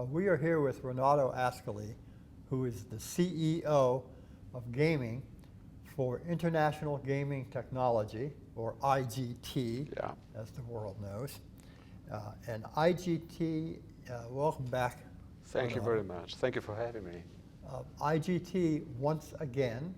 We are here with Renato Ascoli, who is the CEO of gaming for International Gaming Technology, or IGT, as the world knows. And IGT, welcome back. Thank you very much. Thank you for having me. IGT, once again,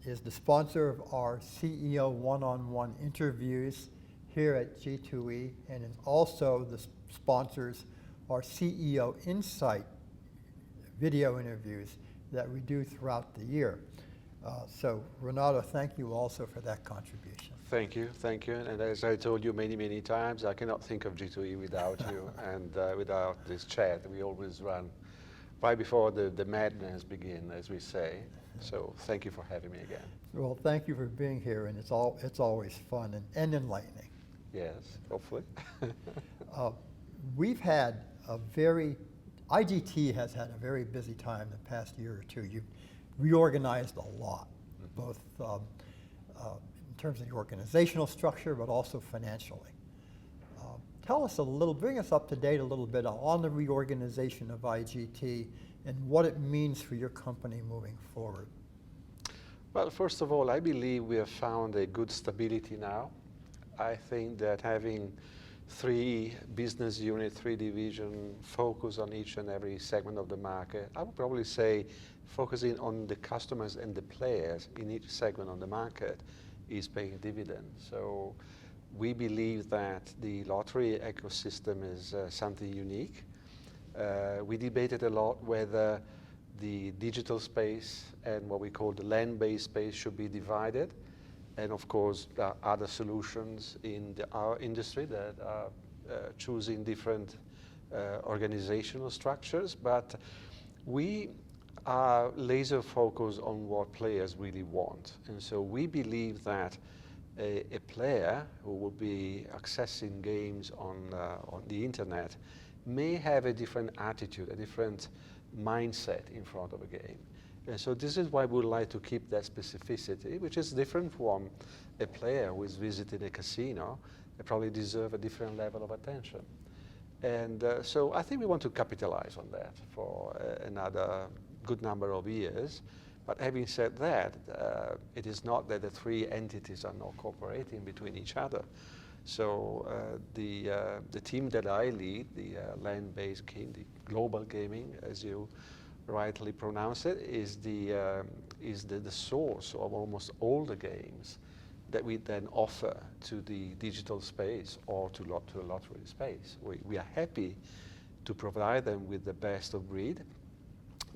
is the sponsor of our CEO one-on-one interviews here at G2E, and is also the sponsors our CEO Insight video interviews that we do throughout the year. So Renato, thank you also for that contribution. Thank you. And as I told you many times, I cannot think of G2E without you and without this chat. We always run right before the madness begins, as we say. So thank you for having me again. Well, thank you for being here, and it's always fun and enlightening. Yes, hopefully. We've had IGT has had a very busy time the past year or two. You've reorganized a lot, both in terms of the organizational structure, but also financially. Tell us bring us up to date a little bit on the reorganization of IGT and what it means for your company moving forward. Well, first of all, I believe we have found a good stability now. I think that having 3 business units, 3 divisions, focus on each and every segment of the market, I would probably say focusing on the customers and the players in each segment on the market is paying dividends. So we believe that the lottery ecosystem is something unique. We debated a lot whether the digital space and what we call the land-based space should be divided. And of course, there are other solutions in our industry that are choosing different organizational structures. But we are laser focused on what players really want. And so we believe that a player who will be accessing games on the internet may have a different attitude, a different mindset in front of a game. And so this is why we would like to keep that specificity, which is different from a player who is visiting a casino. They probably deserve a different level of attention. And so I think we want to capitalize on that for another good number of years. But having said that, it is not that the 3 entities are not cooperating between each other. So the team that I lead, the land-based game, the global gaming, as you rightly pronounce it, is the source of almost all the games that we then offer to the digital space or to the lottery space. We are happy to provide them with the best of breed,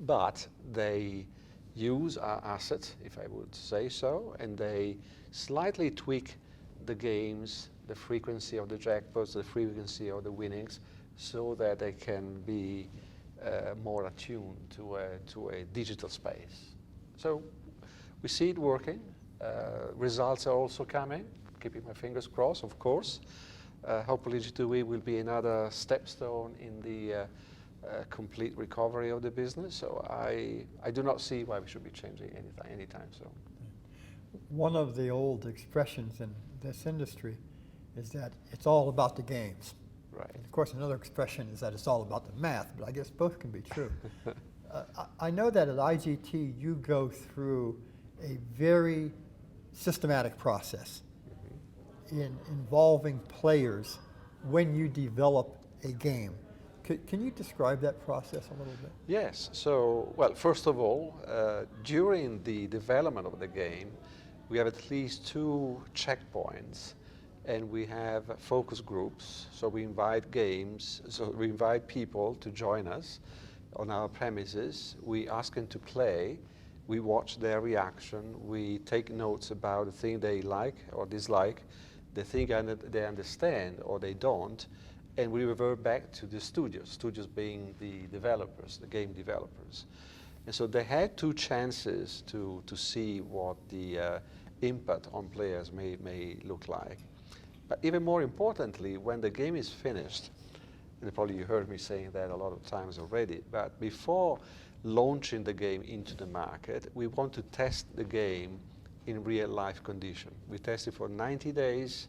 but they use our assets, if I would say so, and they slightly tweak the games, the frequency of the jackpots, the frequency of the winnings, so that they can be more attuned to a digital space. So we see it working. Results are also coming. Keeping my fingers crossed, of course. Hopefully G2E will be another stepstone in the complete recovery of the business. So I do not see why we should be changing anytime soon. One of the old expressions in this industry is that it's all about the games. Right. And of course, another expression is that it's all about the math, but I guess both can be true. I know that at IGT you go through a very systematic process involving players when you develop a game. Can you describe that process a little bit? Yes. So, well, first of all, during the development of the game, we have at least 2 checkpoints. And we have focus groups, so we invite people to join us on our premises. We ask them to play, we watch their reaction, we take notes about the thing they like or dislike, the thing they understand or they don't, and we revert back to the studios being the developers, the game developers. And so they had 2 chances to see what the impact on players may look like. But even more importantly, when the game is finished, and probably you heard me saying that a lot of times already, but before launching the game into the market, we want to test the game in real life condition. We test it for 90 days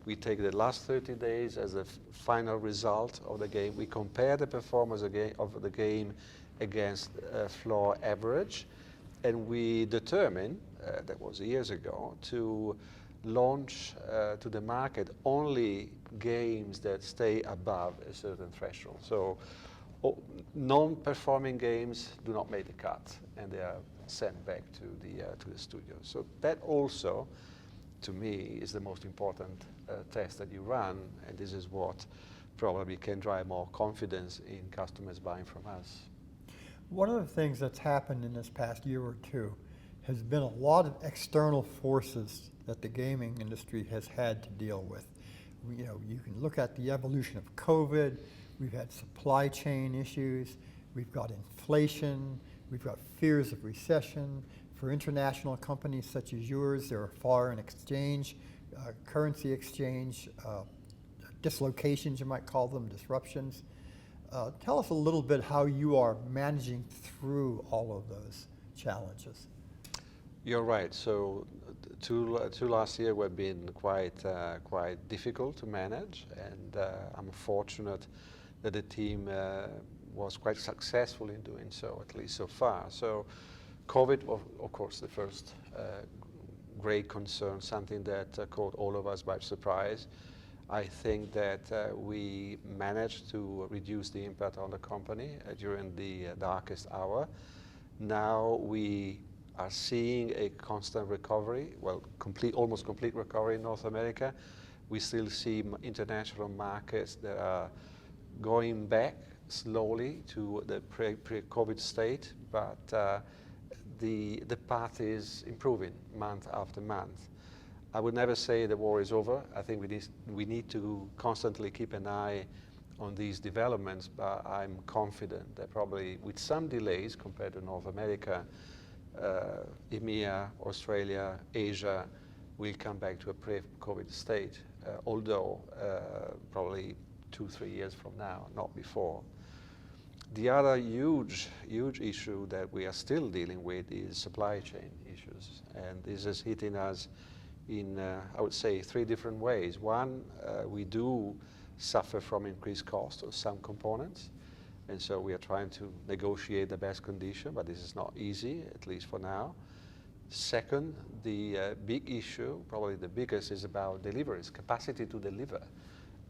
We take the last 30 days as a final result of the game. We compare the performance of the game against floor average, and we determine, that was years ago, to launch to the market only games that stay above a certain threshold. So non-performing games do not make the cut, and they are sent back to the studio. So that also, to me, is the most important test that you run, and this is what probably can drive more confidence in customers buying from us. One of the things that's happened in this past year or two has been a lot of external forces that the gaming industry has had to deal with. You know, you can look at the evolution of COVID, we've had supply chain issues, we've got inflation, we've got fears of recession. For international companies such as yours, there are foreign exchange, currency exchange, dislocations, you might call them, disruptions. Tell us a little bit how you are managing through all of those challenges. You're right. So two last year have been quite difficult to manage, and I'm fortunate that the team was quite successful in doing so, at least so far. So COVID, of course, the first great concern, something that caught all of us by surprise. I think that we managed to reduce the impact on the company during the darkest hour. Now we are seeing a constant recovery, well, almost complete recovery in North America. We still see international markets that are going back slowly to the pre-COVID state, but the path is improving month after month. I would never say the war is over. I think we need to constantly keep an eye on these developments, but I'm confident that probably with some delays compared to North America, EMEA, Australia, Asia will come back to a pre-COVID state, although probably 2-3 years from now, not before. The other huge issue that we are still dealing with is supply chain issues, and this is hitting us in, I would say, 3 different ways. One, we do suffer from increased cost of some components, and so we are trying to negotiate the best condition, but this is not easy, at least for now. Second, the big issue, probably the biggest, is about deliveries, capacity to deliver.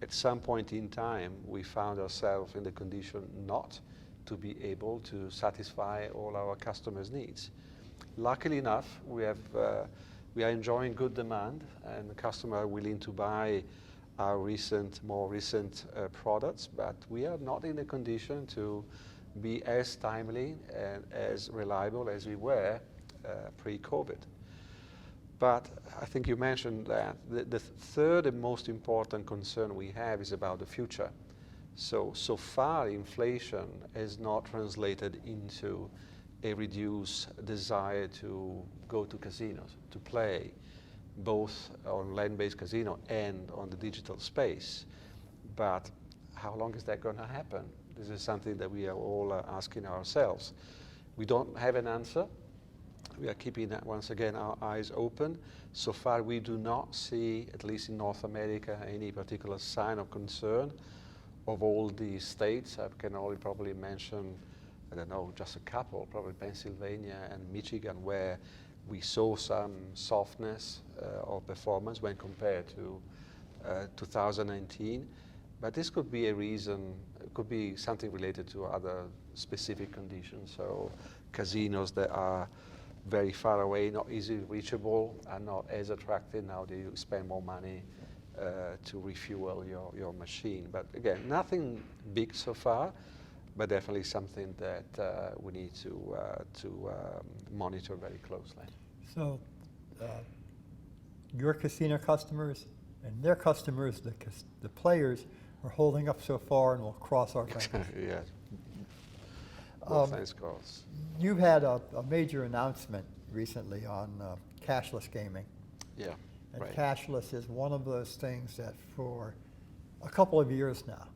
At some point in time, we found ourselves in the condition not to be able to satisfy all our customers' needs. Luckily enough, we are enjoying good demand, and the customer are willing to buy our more recent products, but we are not in a condition to be as timely and as reliable as we were pre-COVID. But I think you mentioned that the third and most important concern we have is about the future. So far, inflation has not translated into a reduced desire to go to casinos, to play, both on land-based casino and on the digital space. But how long is that going to happen? This is something that we are all asking ourselves. We don't have an answer. We are keeping, once again, our eyes open. So far, we do not see, at least in North America, any particular sign of concern. Of all the states, I can only probably mention, I don't know, just a couple, probably Pennsylvania and Michigan, where we saw some softness of performance when compared to 2019. But this could be a reason, it could be something related to other specific conditions. So casinos that are very far away, not easily reachable, are not as attractive. Now you spend more money to refuel your machine. But again, nothing big so far, but definitely something that we need to monitor very closely. So your casino customers and their customers, the players, are holding up so far, and we'll cross our fingers. Yes. Well, thanks, Carlos. You had a major announcement recently on cashless gaming. Yeah. And right. Cashless is one of those things that for a couple of years now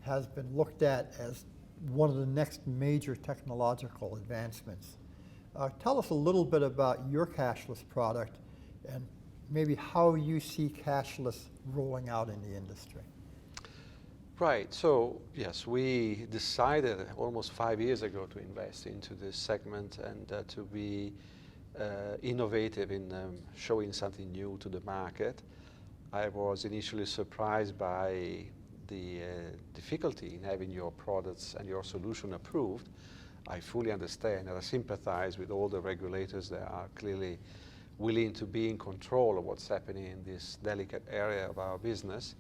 has been looked at as one of the next major technological advancements. Tell us a little bit about your cashless product and maybe how you see cashless rolling out in the industry. Right. So yes, we decided almost 5 years ago to invest into this segment and to be innovative in showing something new to the market. I was initially surprised by the difficulty in having your products and your solution approved. I fully understand and I sympathize with all the regulators that are clearly willing to be in control of what's happening in this delicate area of our business.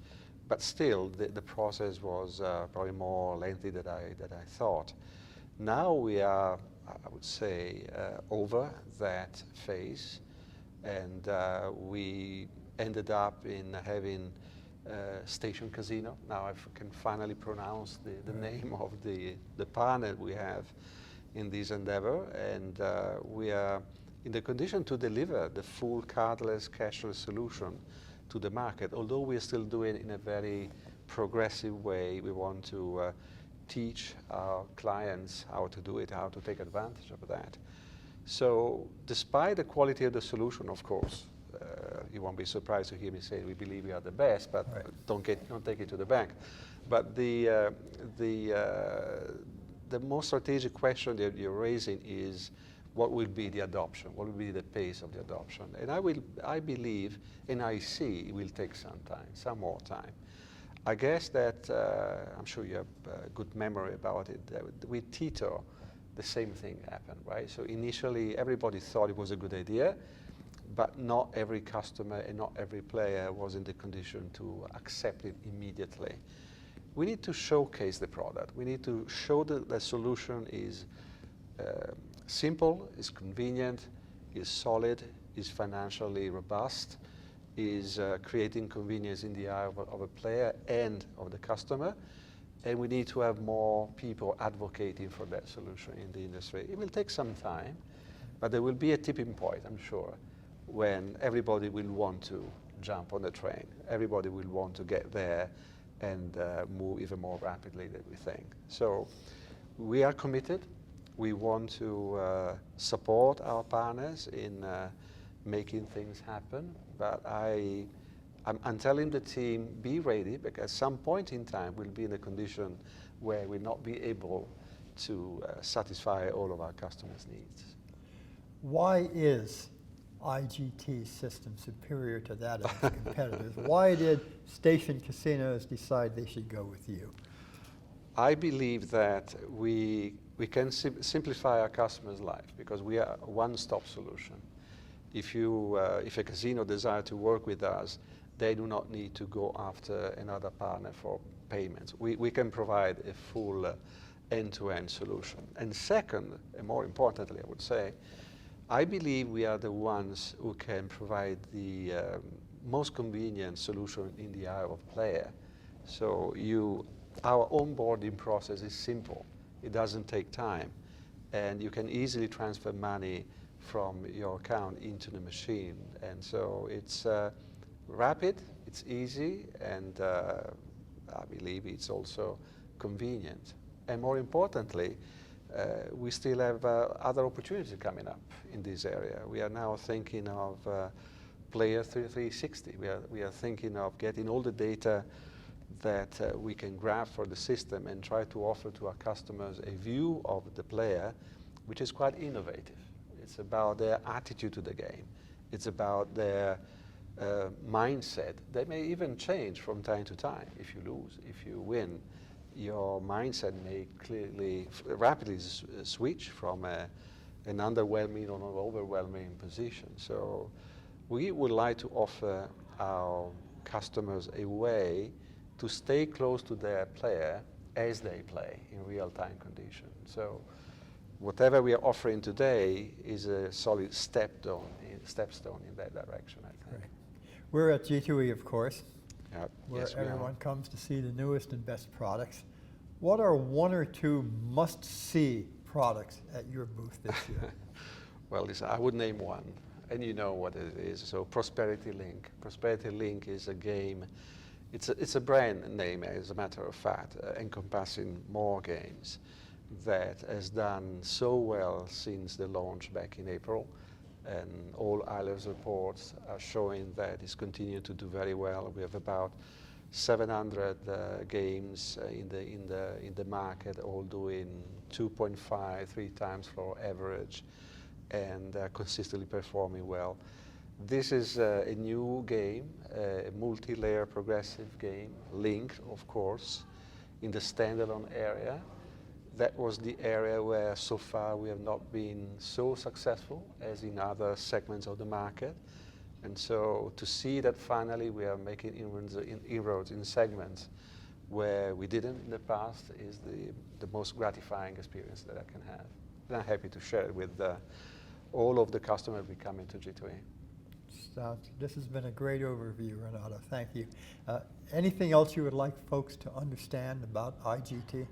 But still, the process was probably more lengthy than I thought. Now we are, I would say, over that phase, and we ended up in having Station Casino. Now I can finally pronounce the name of the partner we have in this endeavor, and we are in the condition to deliver the full cardless, cashless solution to the market, although we're still doing it in a very progressive way. We want to teach our clients how to do it, how to take advantage of that. So despite the quality of the solution, of course, you won't be surprised to hear me say we believe we are the best, but right. don't take it to the bank. But the more strategic question that you're raising is, what will be the adoption? What will be the pace of the adoption? And I believe, and I see, it will take some time, some more time. I guess that, I'm sure you have a good memory about it, with Tito, the same thing happened, right? So initially, everybody thought it was a good idea, but not every customer and not every player was in the condition to accept it immediately. We need to showcase the product. We need to show that the solution is simple, is convenient, is solid, is financially robust, is creating convenience in the eye of a player and of the customer. And we need to have more people advocating for that solution in the industry. It will take some time, but there will be a tipping point, I'm sure, when everybody will want to jump on the train. Everybody will want to get there and move even more rapidly than we think. So we are committed. We want to support our partners in making things happen, but I'm telling the team, be ready, because at some point in time we'll be in a condition where we'll not be able to satisfy all of our customers' needs. Why is IGT system superior to that of its competitors? Why did Station Casinos decide they should go with you? I believe that we can simplify our customers' life because we are a one-stop solution. If a casino desires to work with us, they do not need to go after another partner for payments. We can provide a full end-to-end solution. And second, and more importantly, I would say, I believe we are the ones who can provide the most convenient solution in the eye of player. So our onboarding process is simple. It doesn't take time. And you can easily transfer money from your account into the machine. And so it's rapid, it's easy, and I believe it's also convenient. And more importantly, we still have other opportunities coming up in this area. We are now thinking of Player 360. We are thinking of getting all the data that we can grab for the system and try to offer to our customers a view of the player which is quite innovative. It's about their attitude to the game. It's about their mindset. They may even change from time to time. If you lose, if you win, your mindset may clearly, rapidly switch from an underwhelming or an overwhelming position. So we would like to offer our customers a way to stay close to their player as they play in real-time conditions. So whatever we are offering today is a solid stepstone in that direction, I think. Right. We're at G2E, of course, where yes, everyone comes to see the newest and best products. What are one or two must-see products at your booth this year? Well, I would name one, and you know what it is. So Prosperity Link. Prosperity Link is a game. It's a brand name, as a matter of fact, encompassing more games, that has done so well since the launch back in April. and all Eilers reports are showing that it's continuing to do very well. We have about 700 games in the market, all doing 2.5, 3 times floor average, and consistently performing well. This is a new game, a multi-layer progressive game, linked, of course, in the standalone area. That was the area where so far we have not been so successful as in other segments of the market. And so to see that finally we are making inroads in segments where we didn't in the past is the most gratifying experience that I can have. And I'm happy to share it with all of the customers we come into G2E. This has been a great overview, Renato. Thank you. Anything else you would like folks to understand about IGT?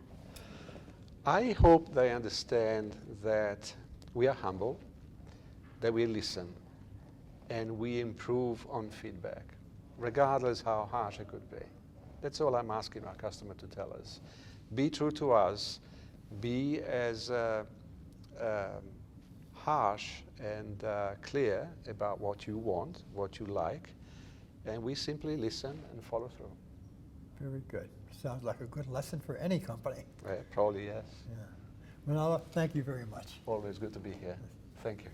I hope they understand that we are humble, that we listen, and we improve on feedback, regardless how harsh it could be. That's all I'm asking our customer to tell us. Be true to us, be as harsh and clear about what you want, what you like, and we simply listen and follow through. Very good. Sounds like a good lesson for any company. Probably, yes. Yeah. Renato, thank you very much. Always good to be here. Thank you.